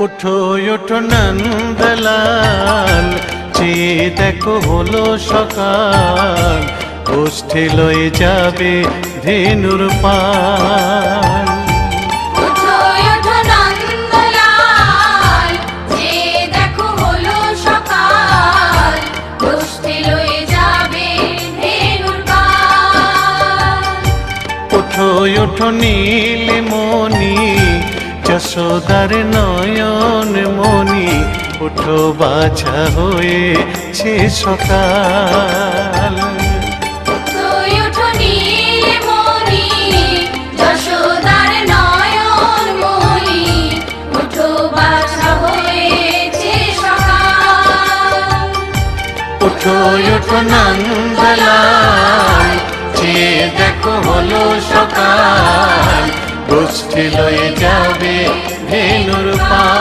ওঠো ওঠো নন্দলাল, চেয়ে দেখো হলো সকাল, গোষ্ঠী লয়ে যাবে ধেনুর পাল। ওঠো ওঠো নন্দলাল, চেয়ে দেখো হলো সকাল, গোষ্ঠী লয়ে যাবে ধেনুর পাল। ওঠো ওঠো নীলমণি, যশোদার নয়ন মণি, ওঠো বাছা হয়েছে সকাল। ওঠো ওঠো নীলমণি, যশোদার নয়ন মণি, ওঠো বাছা হয়েছে সকাল। ওঠো ওঠো নন্দলাল, চেয়ে দেখো হলো সকাল, গোষ্ঠী লয়ে যাবে ধেনুর পাল।